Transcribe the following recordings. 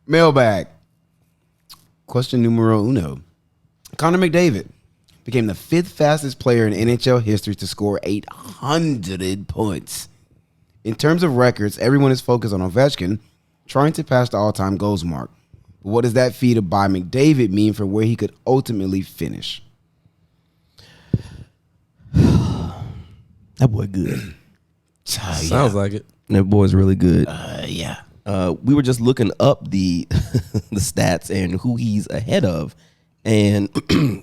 Mailbag. Question numero uno. Connor McDavid became the 5th fastest player in NHL history to score 800 points. In terms of records, everyone is focused on Ovechkin trying to pass the all-time goals mark. But what does that feat by McDavid mean for where he could ultimately finish? That boy good. Sounds like it. That boy's really good. Yeah. We were just looking up the the stats and who he's ahead of, and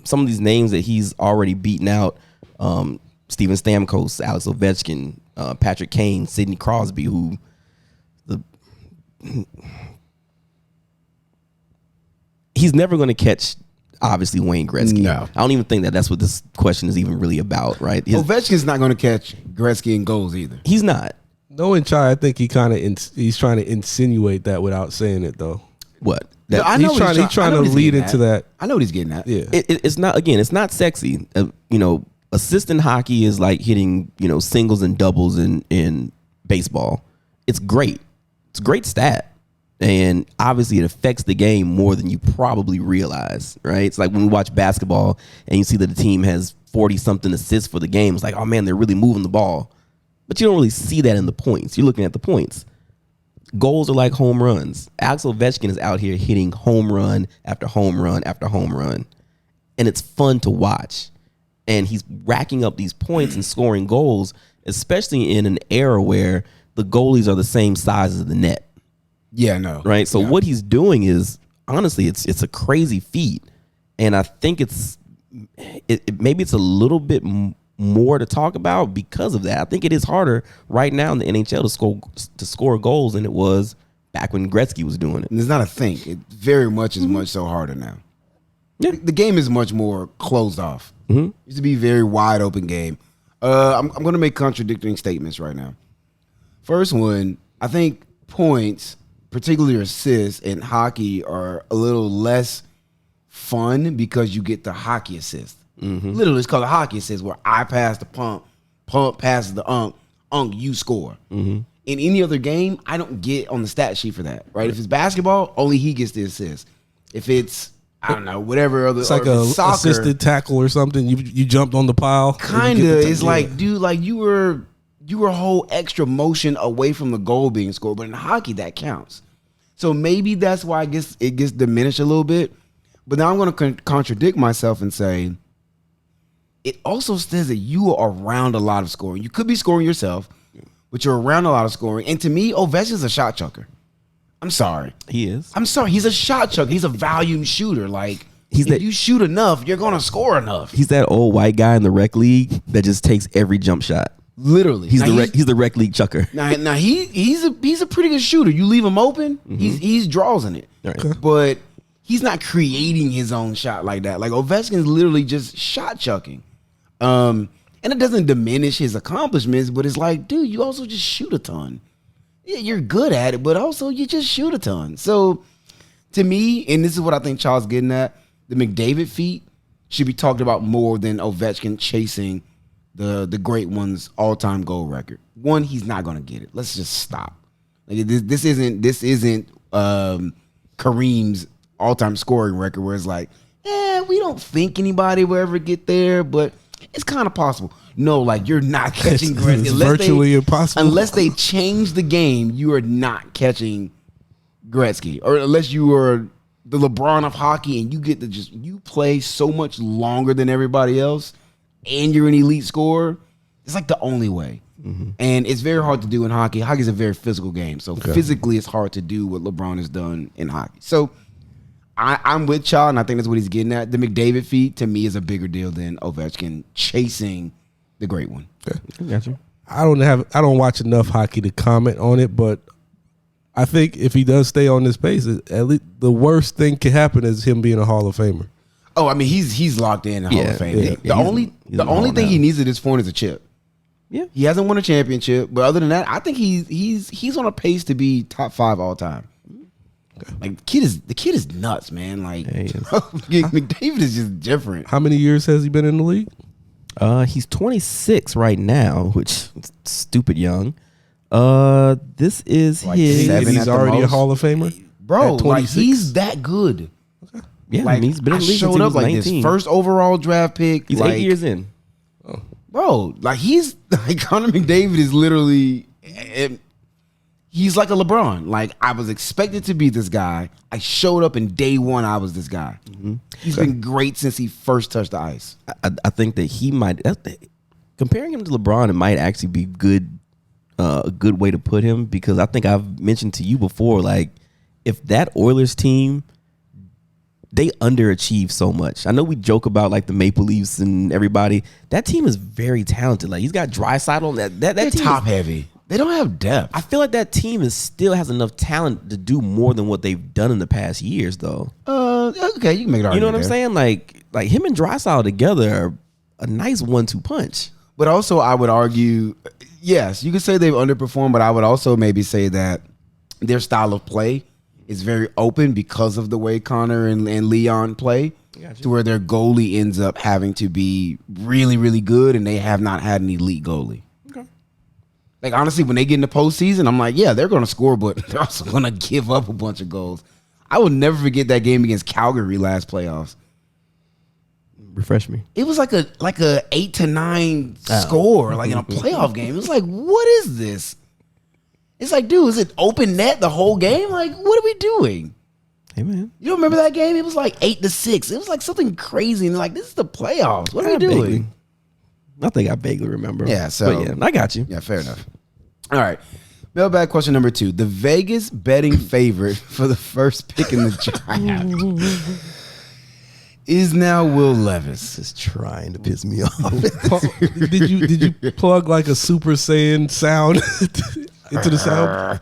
some of these names that he's already beaten out: Steven Stamkos, Alex Ovechkin, Patrick Kane, Sidney Crosby. He's never going to catch. Obviously, Wayne Gretzky. No. I don't even think that's what this question is even really about, right? Ovechkin's not going to catch Gretzky in goals either. He's not. Knowing Chai, I think he kind of he's trying to insinuate that without saying it though. What? No, I know He's trying to lead into that. I know what he's getting at. Yeah. It's not. Again, it's not sexy. Assist in hockey is like hitting singles and doubles in baseball. It's great. It's a great stat. And obviously it affects the game more than you probably realize, right? It's like when we watch basketball and you see that the team has 40-something assists for the game. It's like, oh, man, they're really moving the ball. But you don't really see that in the points. You're looking at the points. Goals are like home runs. Alex Ovechkin is out here hitting home run after home run after home run. And it's fun to watch. And he's racking up these points and scoring goals, especially in an era where the goalies are the same size as the net. Yeah, no. Right. So what he's doing is honestly, it's a crazy feat, and I think maybe it's a little bit more to talk about because of that. I think it is harder right now in the NHL to score goals than it was back when Gretzky was doing it. And it's not a thing. It very much is much so harder now. Yeah. The game is much more closed off. Mm-hmm. It used to be a very wide open game. I'm going to make contradicting statements right now. First one, I think points, particularly assists in hockey, are a little less fun because you get the hockey assist. Mm-hmm. Literally, it's called a hockey assist where I pass the pump passes the unk, you score. Mm-hmm. In any other game, I don't get on the stat sheet for that, right? If it's basketball, only he gets the assist. If it's, I don't know, whatever other, it's like a soccer, assisted tackle or something. You jumped on the pile. Kinda. It's like, dude, like you were a whole extra motion away from the goal being scored, but in hockey that counts. So maybe that's why it gets diminished a little bit. But now I'm going to contradict myself and say it also says that you are around a lot of scoring. You could be scoring yourself, but you're around a lot of scoring. And to me, Ovechkin's a shot chucker. I'm sorry. He is. I'm sorry. He's a shot chucker. He's a volume shooter. Like, if you shoot enough, you're going to score enough. He's that old white guy in the rec league that just takes every jump shot. Literally. He's the rec league chucker. Now he's a pretty good shooter. You leave him open, he's draws in it. Right. But he's not creating his own shot like that. Like Ovechkin's literally just shot chucking. And it doesn't diminish his accomplishments, but it's like, dude, you also just shoot a ton. Yeah, you're good at it, but also you just shoot a ton. So to me, and this is what I think Charles getting at, the McDavid feat should be talked about more than Ovechkin chasing the great one's all-time goal record. One, he's not going to get it. Let's just stop. Like, this isn't Kareem's all-time scoring record where it's like, we don't think anybody will ever get there, but it's kind of possible. No, like you're not catching Gretzky. It's virtually impossible. Unless they change the game, you are not catching Gretzky. Or unless you are the LeBron of hockey and you get to you play so much longer than everybody else and you're an elite scorer, it's like the only way. Mm-hmm. And it's very hard to do in hockey. Hockey's a very physical game. So physically it's hard to do what LeBron has done in hockey. So I'm with y'all, and I think that's what he's getting at. The McDavid feat, to me, is a bigger deal than Ovechkin chasing the great one. Okay. Gotcha. I don't watch enough hockey to comment on it, but I think if he does stay on this pace, at least the worst thing can happen is him being a Hall of Famer. Oh, I mean, he's locked in Hall of Fame. Yeah, the only thing he needs at this point is a chip. Yeah, he hasn't won a championship, but other than that, I think he's on a pace to be top 5 all time. Like the kid is nuts, man. Like McDavid is just different. How many years has he been in the league? He's 26 right now, which is stupid young. This is like his. He's already a Hall of Famer. bro. At Like 26? he's that good. Yeah, Like he's been in I the league since showed he up was like 19. this first overall draft pick. He's like, 8 years in. bro. Like he's like Connor McDavid is literally. He's like a LeBron. Like I was expected to be this guy. I showed up and day one I was this guy. He's been great since he first touched the ice. I think that he might comparing him to LeBron. It might actually be good, a good way to put him, because I think I've mentioned to you before, like if that Oilers team, they underachieve so much. I know we joke about like the Maple Leafs and everybody. That team is very talented. Like he's got Draisaitl on that They're team top heavy. They don't have depth. I feel like that team still has enough talent to do more than what they've done in the past years, though. Okay, you can make it. You know what I'm saying? Like him and Draisaitl together are a nice 1-2 punch. But also, I would argue, yes, you could say they've underperformed, but I would also maybe say that their style of play is very open because of the way Connor and Leon play, to where their goalie ends up having to be really, really good, and they have not had an elite goalie. Okay. Like, honestly, when they get in the postseason, I'm like, yeah, they're going to score, but they're also going to give up a bunch of goals. I will never forget that game against Calgary last playoffs. Refresh me. It was like a 8-9 score, like in a playoff game. It was like, what is this? It's like, dude, is it open net the whole game? Like, what are we doing? Hey, man. You don't remember that game? It was like 8-6. It was like something crazy. And like, this is the playoffs. What are we doing? I think I vaguely remember. Yeah, so. But yeah, I got you. Yeah, fair enough. All right. Mailbag question number 2. The Vegas betting favorite for the first pick in the draft is now Will Levis. Just trying to piss me off. Did you plug like a Super Saiyan sound into the sound?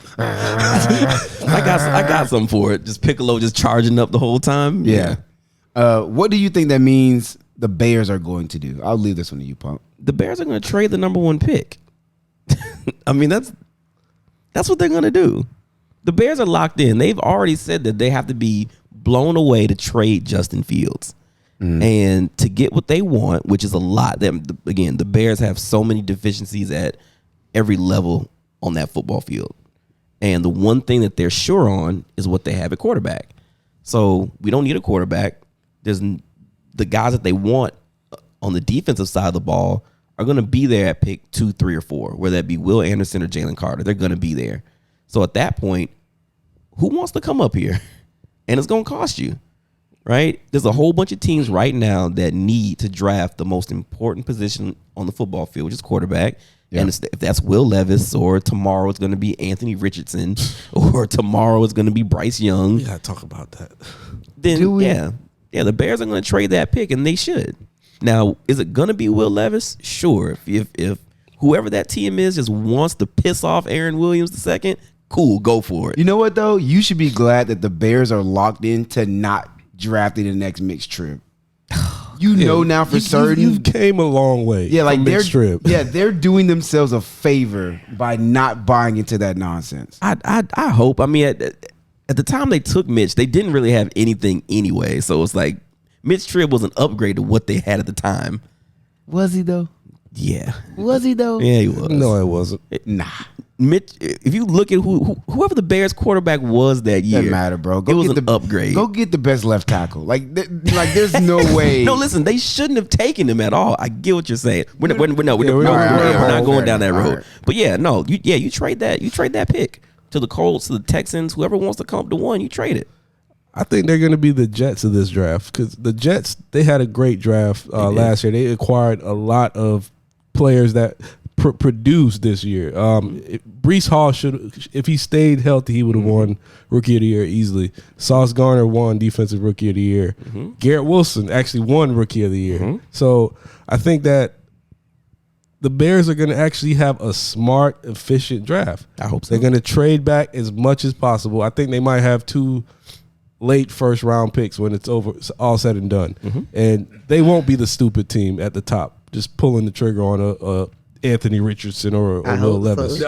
I got something for it. Just Piccolo just charging up the whole time. Yeah. What do you think that means the Bears are going to do? I'll leave this one to you, Pump. The Bears are going to trade the number 1 pick. I mean, that's what they're going to do. The Bears are locked in. They've already said that they have to be blown away to trade Justin Fields. And to get what they want, which is a lot. Again, the Bears have so many deficiencies at every level on that football field. And the one thing that they're sure on is what they have at quarterback. So we don't need a quarterback. There's the guys that they want on the defensive side of the ball are going to be there at pick 2, 3, or 4, whether that be Will Anderson or Jalen Carter. They're going to be there. So at that point, who wants to come up here? And it's going to cost you, right? There's a whole bunch of teams right now that need to draft the most important position on the football field, which is quarterback. Yeah. And if that's Will Levis, or tomorrow it's going to be Anthony Richardson, or tomorrow it's going to be Bryce Young. We got to talk about that. Then, yeah, the Bears are going to trade that pick, and they should. Now, is it going to be Will Levis? Sure. If whoever that team is just wants to piss off Aaron Williams II, cool, go for it. You know what, though? You should be glad that the Bears are locked in to not drafting the next mixed trip. You know now for certain. You came a long way. Yeah, like they're doing themselves a favor by not buying into that nonsense. I hope. I mean, at the time they took Mitch, they didn't really have anything anyway. So it's like Mitch Tribb was an upgrade to what they had at the time. Was he though? Yeah. Was he though? Yeah, he was. No, it wasn't. Nah. Mitch, if you look at whoever the Bears quarterback was that year, doesn't matter, bro. It was an upgrade. Go get the best left tackle. Like there's no way. No, listen, they shouldn't have taken him at all. I get what you're saying. We're not going down that road. Right. But yeah, no, you trade that. You trade that pick to the Colts, to the Texans, whoever wants to come up to 1, you trade it. I think they're going to be the Jets of this draft, because the Jets, they had a great draft last year. They acquired a lot of players that produced this year. Breece Hall if he stayed healthy, he would have won Rookie of the Year easily. Sauce Gardner won Defensive Rookie of the Year. Garrett Wilson actually won Rookie of the Year. So I think that the Bears are going to actually have a smart, efficient draft. I hope so. They're going to trade back as much as possible. I think they might have 2 late first round picks when it's over, it's all said and done. And they won't be the stupid team at the top, just pulling the trigger on a Anthony Richardson or Will Levis.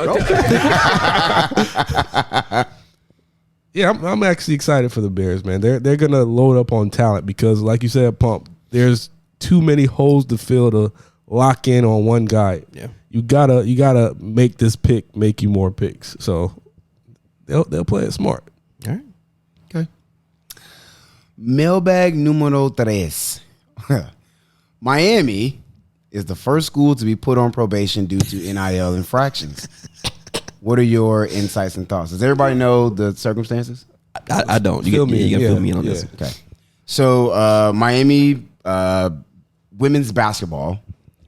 Yeah, I'm actually excited for the Bears, man. They're gonna load up on talent because, like you said, Pump, there's too many holes to fill to lock in on one guy. Yeah, you gotta make this pick make you more picks. So they'll play it smart. All right. Mailbag numero tres. Miami is the first school to be put on probation due to NIL infractions. What are your insights and thoughts? Does everybody know the circumstances? I don't. You gotta fill me in on this. Okay. So Miami women's basketball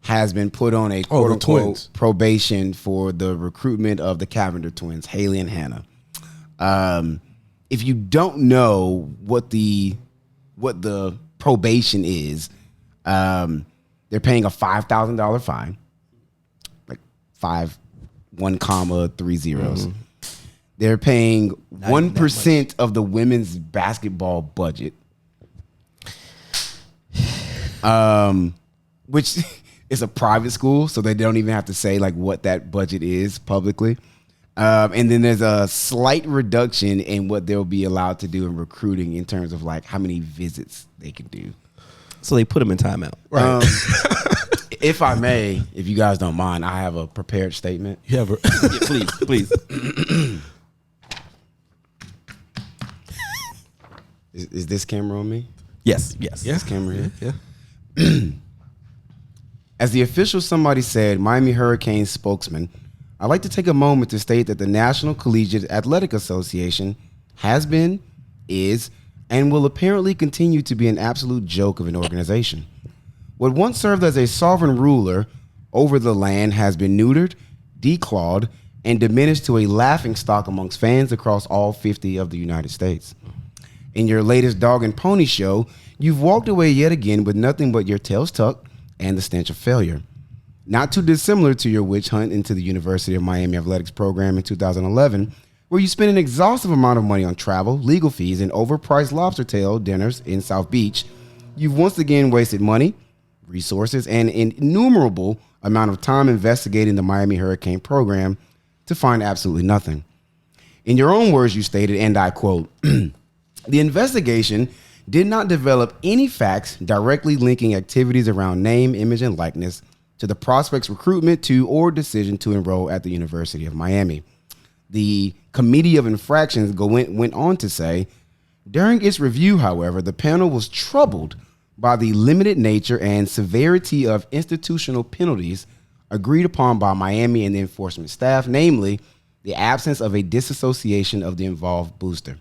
has been put on a quote unquote probation for the recruitment of the Cavender twins, Haley and Hannah. If you don't know what the probation is, they're paying a $5,000 fine, like 1 comma 3 zeros. Mm-hmm. They're paying 1% of the women's basketball budget, which is a private school, so they don't even have to say like what that budget is publicly. And then there's a slight reduction in what they'll be allowed to do in recruiting in terms of like how many visits they can do. So they put them in timeout. Right. If I may, if you guys don't mind, I have a prepared statement. Yeah, please. Is this camera on me? Yes. This camera here? Yeah. As the official somebody said, Miami Hurricanes spokesman, I'd like to take a moment to state that the National Collegiate Athletic Association has been, is, and will apparently continue to be an absolute joke of an organization. What once served as a sovereign ruler over the land has been neutered, declawed, and diminished to a laughingstock amongst fans across all 50 of the United States. In your latest dog and pony show, you've walked away yet again with nothing but your tails tucked and the stench of failure. Not too dissimilar to your witch hunt into the University of Miami Athletics program in 2011, where you spent an exhaustive amount of money on travel, legal fees, and overpriced lobster tail dinners in South Beach. You've once again wasted money, resources, and an innumerable amount of time investigating the Miami Hurricane program to find absolutely nothing. In your own words, you stated, and I quote, the investigation did not develop any facts directly linking activities around name, image, and likeness to the prospect's recruitment to or decision to enroll at the University of Miami. The Committee of Infractions went on to say, during its review, however, the panel was troubled by the limited nature and severity of institutional penalties agreed upon by Miami and the enforcement staff, namely the absence of a disassociation of the involved booster.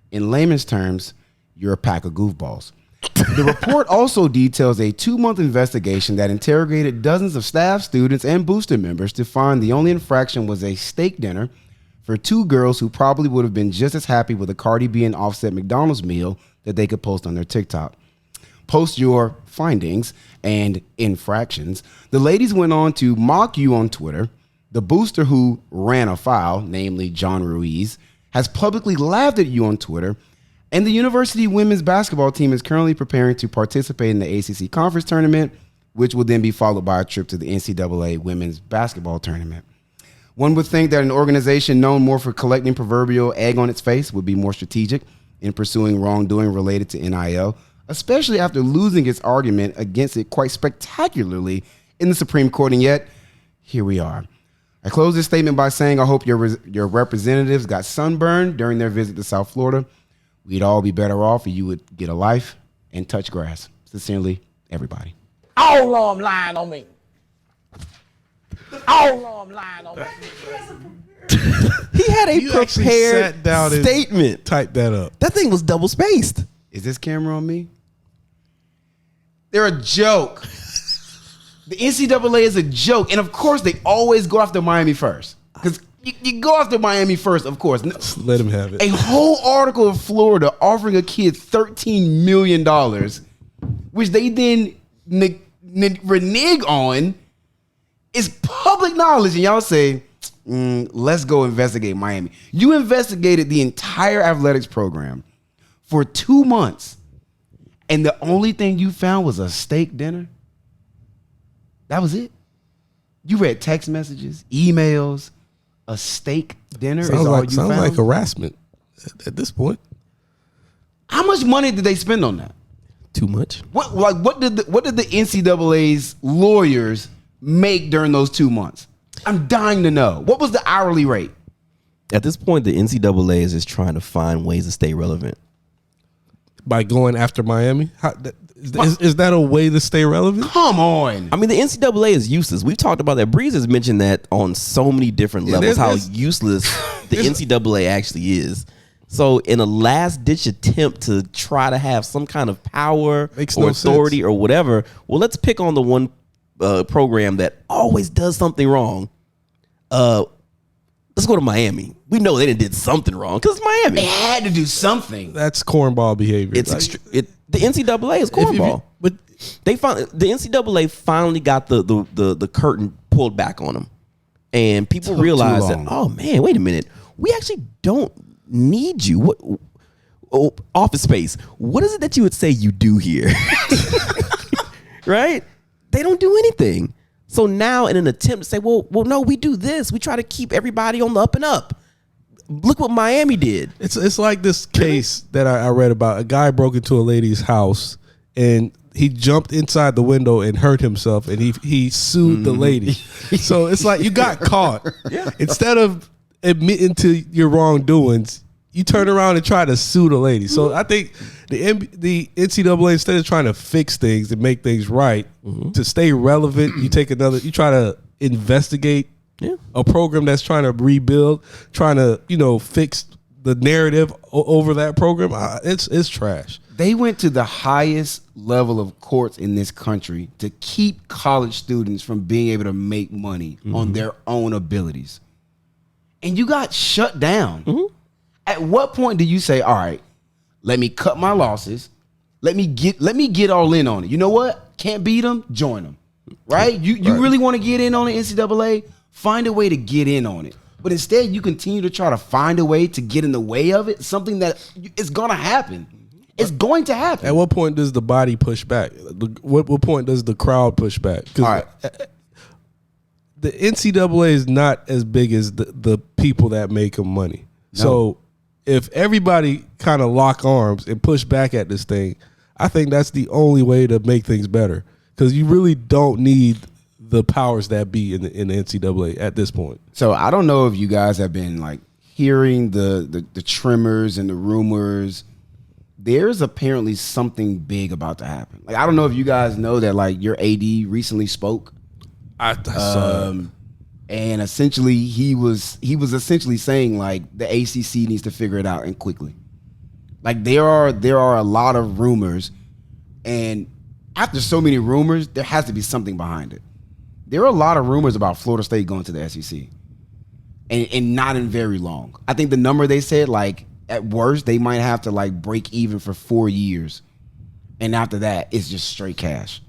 In layman's terms, you're a pack of goofballs. The report also details a 2-month investigation that interrogated dozens of staff, students, and booster members to find the only infraction was a steak dinner for 2 girls who probably would have been just as happy with a Cardi B and Offset McDonald's meal that they could post on their TikTok. Post your findings and infractions. The ladies went on to mock you on Twitter. The booster who ran afoul, namely John Ruiz, has publicly laughed at you on Twitter. And the university women's basketball team is currently preparing to participate in the ACC conference tournament, which will then be followed by a trip to the NCAA women's basketball tournament. One would think that an organization known more for collecting proverbial egg on its face would be more strategic in pursuing wrongdoing related to NIL, especially after losing its argument against it quite spectacularly in the Supreme Court. And yet, here we are. I close this statement by saying I hope your representatives got sunburned during their visit to South Florida. We'd all be better off if you would get a life and touch grass. Sincerely, everybody. All of them lying on me. All of them lying on me. He had a prepared statement. Type that up. That thing was double spaced. Is this camera on me? They're a joke. The NCAA is a joke. And of course, they always go after Miami first. Because you go after Miami first, of course. Let him have it. A whole article of Florida offering a kid $13 million, which they then renege on, is public knowledge. And y'all say, let's go investigate Miami. You investigated the entire athletics program for 2 months, and the only thing you found was a steak dinner? That was it? You read text messages, emails, a steak dinner is all you found? Sounds like harassment at this point. How much money did they spend on that? Too much. What did the NCAA's lawyers make during those 2 months? I'm dying to know. What was the hourly rate? At this point, the NCAA is just trying to find ways to stay relevant. by going after Miami? Is that a way to stay relevant? Come on. I mean, the NCAA is useless. We've talked about that. Breeze has mentioned that on so many different levels, how useless the NCAA actually is. So in a last-ditch attempt to try to have some kind of power or authority or whatever, well, let's pick on the one program that always does something wrong. Let's go to Miami. We know they did something wrong because it's Miami. They had to do something. That's cornball behavior. It's the NCAA is cornball. But the NCAA finally got the curtain pulled back on them, and people realized that, oh man, wait a minute, we actually don't need you. What Office Space? What is it that you would say you do here? Right? They don't do anything. So now, in an attempt to say, well, no, we do this. We try to keep everybody on the up and up. Look what Miami did. It's like this case that I read about. A guy broke into a lady's house and he jumped inside the window and hurt himself, and he sued the lady. So it's like you got caught. Yeah. Instead of admitting to your wrongdoings, you turn around and try to sue the lady. So I think the NCAA, instead of trying to fix things and make things right, to stay relevant, you try to investigate a program that's trying to rebuild, trying to fix the narrative over that program. It's trash. They went to the highest level of courts in this country to keep college students from being able to make money on their own abilities. And you got shut down. At what point do you say, all right, let me cut my losses. Let me get all in on it. You know what? Can't beat them, join them. Right? You really want to get in on the NCAA? Find a way to get in on it. But instead, you continue to try to find a way to get in the way of it, something that is going to happen. It's going to happen. At what point does the body push back? What point does the crowd push back? All right. The NCAA is not as big as the people that make them money. No. So if everybody kind of lock arms and push back at this thing, I think that's the only way to make things better, because you really don't need the powers that be in the NCAA at this point. So I don't know if you guys have been like hearing the tremors and the rumors. There's apparently something big about to happen. Like, I don't know if you guys know that like your AD recently spoke. I saw and essentially he was essentially saying like the ACC needs to figure it out, and quickly. Like there are a lot of rumors, and after so many rumors, there has to be something behind it. There are a lot of rumors about Florida State going to the SEC, and not in very long. I think the number they said, like at worst they might have to like break even for 4 years, and after that it's just straight cash.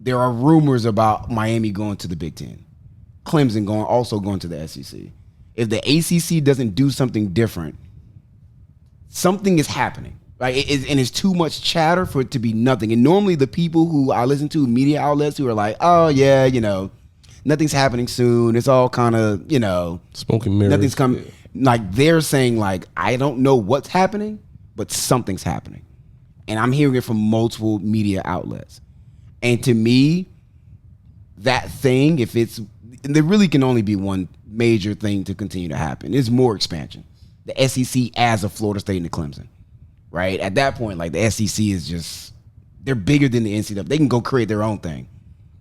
There are rumors about Miami going to the Big Ten, Clemson also going to the SEC. If the ACC doesn't do something different, something is happening. Right? It's too much chatter for it to be nothing. And normally the people who I listen to, media outlets who are like, oh yeah, nothing's happening soon. It's all kind of, smoking mirrors. Nothing's coming. Yeah. Like they're saying like, I don't know what's happening, but something's happening. And I'm hearing it from multiple media outlets. And to me, that thing, there really can only be one major thing to continue to happen. It's more expansion. The SEC as a Florida State and the Clemson. Right? At that point, like the SEC is just, they're bigger than the NCAA. They can go create their own thing.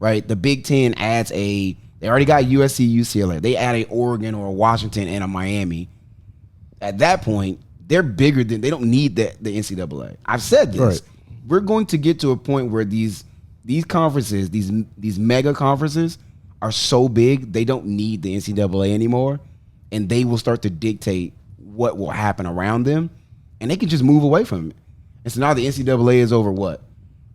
Right? The Big Ten adds they already got USC, UCLA. They add a Oregon or a Washington and a Miami. At that point, they're bigger than, they don't need the NCAA. I've said this. Right. We're going to get to a point where these conferences, these mega conferences are so big, they don't need the NCAA anymore, and they will start to dictate what will happen around them, and they can just move away from it. And so now the NCAA is over what?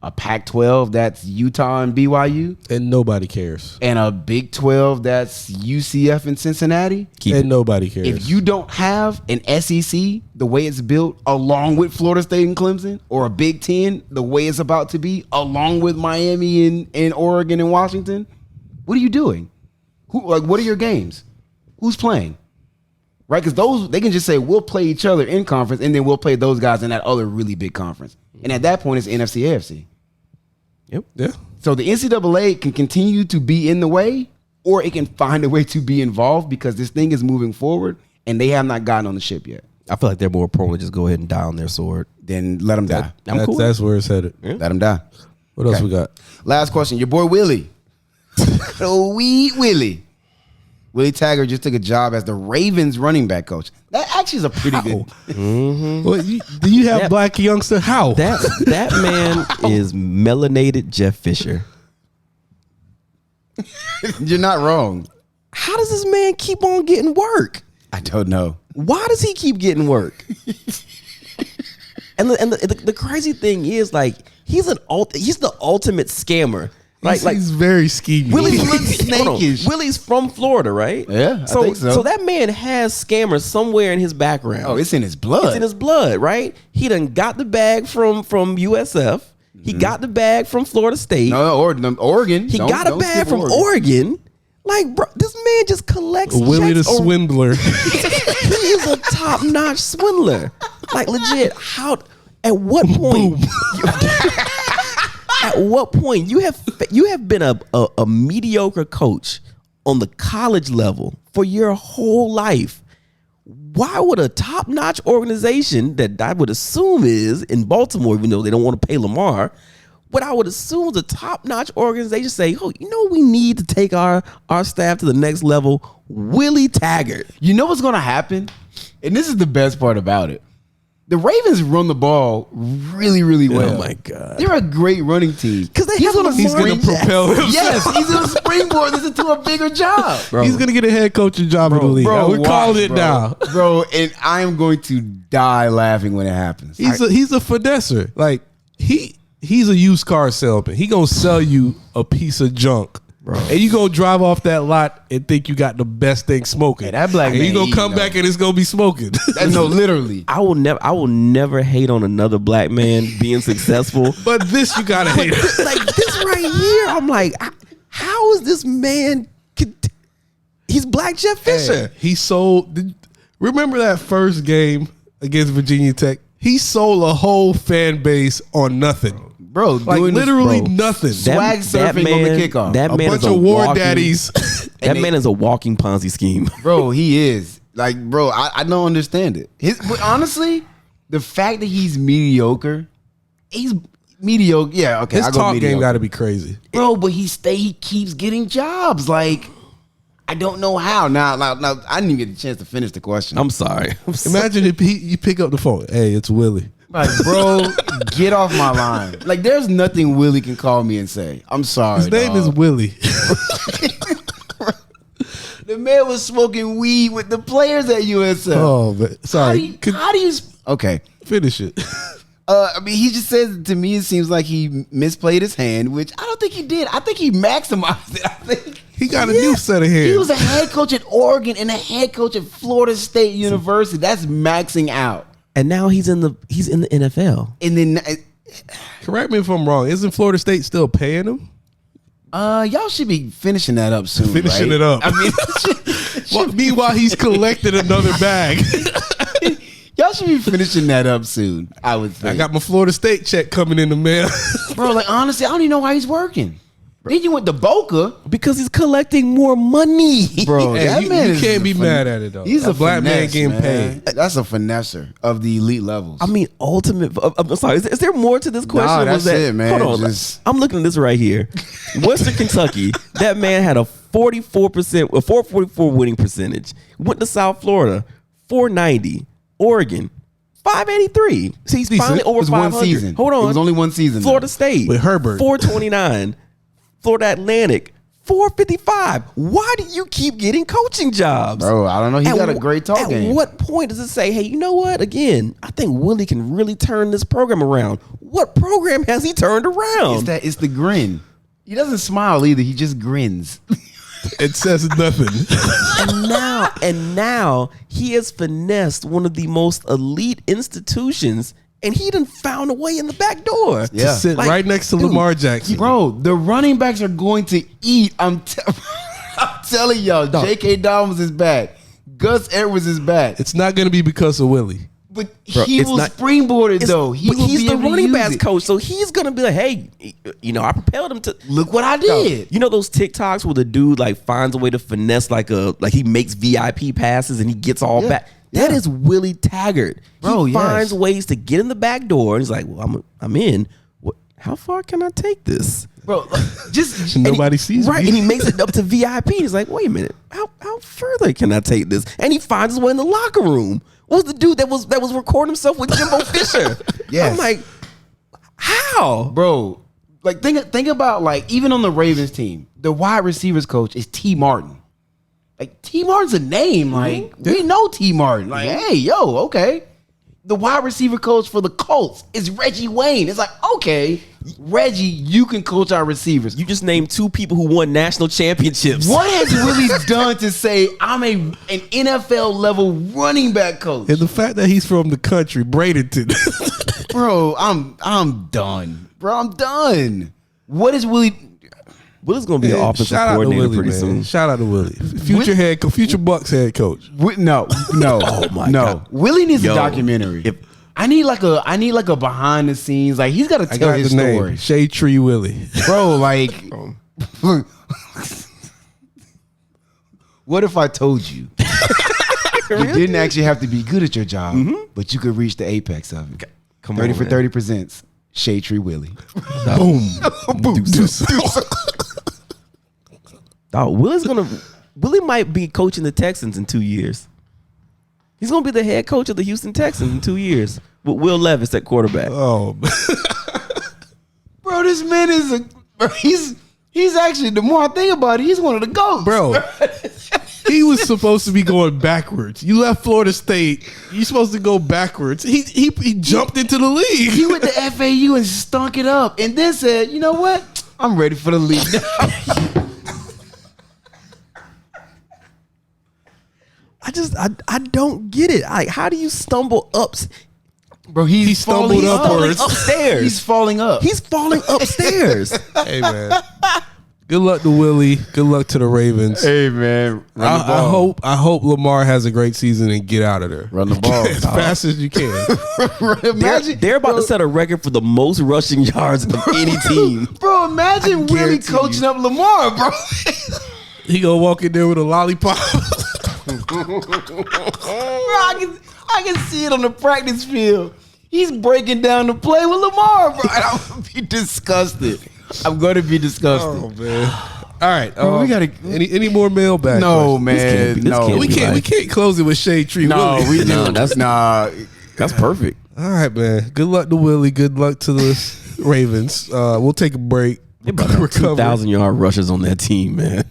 A Pac-12 that's Utah and BYU? And nobody cares. And a Big 12 that's UCF and Cincinnati? Nobody cares. If you don't have an SEC the way it's built along with Florida State and Clemson, or a Big 10 the way it's about to be along with Miami and Oregon and Washington, what are you doing? What are your games? Who's playing? Right? Because those, they can just say, we'll play each other in conference, and then we'll play those guys in that other really big conference. And at that point, it's NFC, AFC. Yep. Yeah. So the NCAA can continue to be in the way, or it can find a way to be involved, because this thing is moving forward and they have not gotten on the ship yet. I feel like they're more prone to just go ahead and die on their sword. Then let him die. I'm cool. That's where it's headed. Yeah. Let him die. What else we got? Last question. Your boy Willie. Willie. Willie Taggart just took a job as the Ravens running back coach. That actually is a pretty good. Well, do you have black youngster? How? That man is melanated Jeff Fisher. You're not wrong. How does this man keep on getting work? I don't know. Why does he keep getting work? and the crazy thing is, like, he's the ultimate scammer. He's very scheming. Willie's from Florida, right? Yeah, I think so. So that man has scammers somewhere in his background. Oh, it's in his blood. It's in his blood, right? He done got the bag from USF. He got the bag from Florida State. No, Oregon. He got a bag from Oregon. Like, bro, this man just collects Willie the checks swindler. He is a top-notch swindler. Like, legit, at what point? At what point you have been a mediocre coach on the college level for your whole life? Why would a top-notch organization that I would assume is in Baltimore, even though they don't want to pay Lamar, what I would assume is a top-notch organization say, oh, you know, we need to take our staff to the next level? Willie Taggart. You know what's going to happen? And this is the best part about it. The Ravens run the ball really, really well. Oh, my God. They're a great running team. Because he's going to propel himself. Yes, he's going to springboard this into a bigger job. Bro. He's going to get a head coaching job in the league. We're calling it now. Bro, and I am going to die laughing when it happens. He's a finesser. Like, he's a used car salesman. He going to sell you a piece of junk. Bro. And you gonna drive off that lot and think you got the best thing smoking. Hey, that black man. And you gonna come back and it's gonna be smoking. No, literally. I will never hate on another black man being successful. But this you gotta hate. Like this right here, I'm like, how is this man? He's Black Jeff Fisher. Hey, he sold. Remember that first game against Virginia Tech? He sold a whole fan base on nothing. Bro, like literally nothing. Swag surfing on the kickoff. That man a bunch of war daddies. That man is a walking Ponzi scheme. Bro, he is. Like, bro, I don't understand it. But honestly, the fact that he's mediocre, yeah, okay. His talk game got to be crazy, bro. But he keeps getting jobs. Like, I don't know how. Now, I didn't even get a chance to finish the question. I'm sorry. Imagine if you pick up the phone. Hey, it's Willie. Like, bro, get off my line. Like, there's nothing Willie can call me and say. I'm sorry. His name is Willie. The man was smoking weed with the players at USF. Oh, man. Sorry. How do you? Okay, finish it. I mean, he just says to me, it seems like he misplayed his hand, which I don't think he did. I think he maximized it. I think he got a new set of hands. He was a head coach at Oregon and a head coach at Florida State University. That's maxing out. And now he's in the NFL. And then, correct me if I'm wrong. Isn't Florida State still paying him? Y'all should be finishing that up soon. Finishing right? it up. I mean, meanwhile, he's collected another bag. Y'all should be finishing that up soon. I would think. I got my Florida State check coming in the mail. Bro, like, honestly, I don't even know why he's working. Then you went to Boca because he's collecting more money, bro. Hey, that man you can't be mad at it though. He's a black man getting paid. That's a finesser of the elite levels. I mean, ultimate. I'm sorry. Is there more to this question? Nah, that's it, man. Hold on. I'm looking at this right here. Western Kentucky. That man had a 444 winning percentage. Went to South Florida, 490. Oregon, 583. So he's finally over 500. One season. Hold on. It was only one season. Florida State with Herbert, 429. Florida Atlantic, 455. Why do you keep getting coaching jobs? Bro, I don't know. He's got a great talk game. At what point does it say, hey, you know what? Again, I think Willie can really turn this program around. What program has he turned around? It's the grin. He doesn't smile either. He just grins. It says nothing. And now he has finessed one of the most elite institutions, and he done found a way in the back door. Yeah. To sit right next to Lamar Jackson. Bro, the running backs are going to eat. I'm telling y'all, J.K. Dobbins is back. Gus Edwards is back. It's not going to be because of Willie. But he will springboard it, though. He's the running backs coach, so he's going to be like, hey, I propelled him to. Look what I did. You know those TikToks where the dude like finds a way to finesse like he makes VIP passes and he gets all back? That is Willie Taggart. Bro, he yes. finds ways to get in the back door. And he's like, well, I'm in. What? How far can I take this? Bro, just Nobody sees Right, me. and he makes it up to VIP. He's like, wait a minute, how further can I take this? And he finds his way in the locker room. What was the dude that was recording himself with Jimbo Fisher? Yes. I'm like, how? bro, like think about like even on the Ravens team, the wide receivers coach is T. Martin. Like T. Martin's a name. Like we know T. Martin. Like, hey, yo, okay. The wide receiver coach for the Colts is Reggie Wayne. It's like, okay, Reggie, you can coach our receivers. You just named two people who won national championships. What has Willie done to say I'm an NFL level running back coach? And the fact that he's from the country, Bradenton. Bro, I'm done. Bro, I'm done. What is Willie? Willie's gonna be an offensive Shout out to coordinator Willie, pretty man. soon. Shout out to Willie. Future Bucks head coach. No. Oh my God. Willie needs Yo, a documentary. if- I need like a behind the scenes. Like he's got to I tell got his the name. story, Shade Tree Willie. bro. Like, what if I told you you didn't actually have to be good at your job, but you could reach the apex of it? Come 30 on, for man. 30 presents Shade Tree Willie. Boom. Dog, Willie might be coaching the Texans in 2 years. He's gonna be the head coach of the Houston Texans in 2 years with Will Levis at quarterback. Oh, Bro, this man is he's actually, the more I think about it, he's one of the GOATs. bro. He was supposed to be going backwards. You left Florida State. You're supposed to go backwards. He jumped into the league. He went to FAU and stunk it up and then said, you know what? I'm ready for the league now. I don't get it. Like, how do you stumble up? Bro, He stumbled upwards. Upstairs. He's falling up. He's falling upstairs. Hey, man. Good luck to Willie. Good luck to the Ravens. Hey, man. I hope Lamar has a great season and get out of there. Run the ball. as fast as you can. Imagine, They're about to set a record for the most rushing yards of any team. Bro, imagine Willie guarantee coaching you. up Lamar, bro. He gonna walk in there with a lollipop. Bro, I can see it on the practice field. He's breaking down the play with Lamar, bro. And I'm gonna be disgusted. I'm gonna be disgusted. Oh man! All right, Bro, we gotta. any more mailbag? No, questions? man. this No, can't we be can't. right. We can't close it with Shade Tree. No, Willie. we No, do. that's- That's perfect. All right, man. Good luck to Willie. Good luck to the Ravens. We'll take a break. They about to have 2,000-yard rushes on that team, man.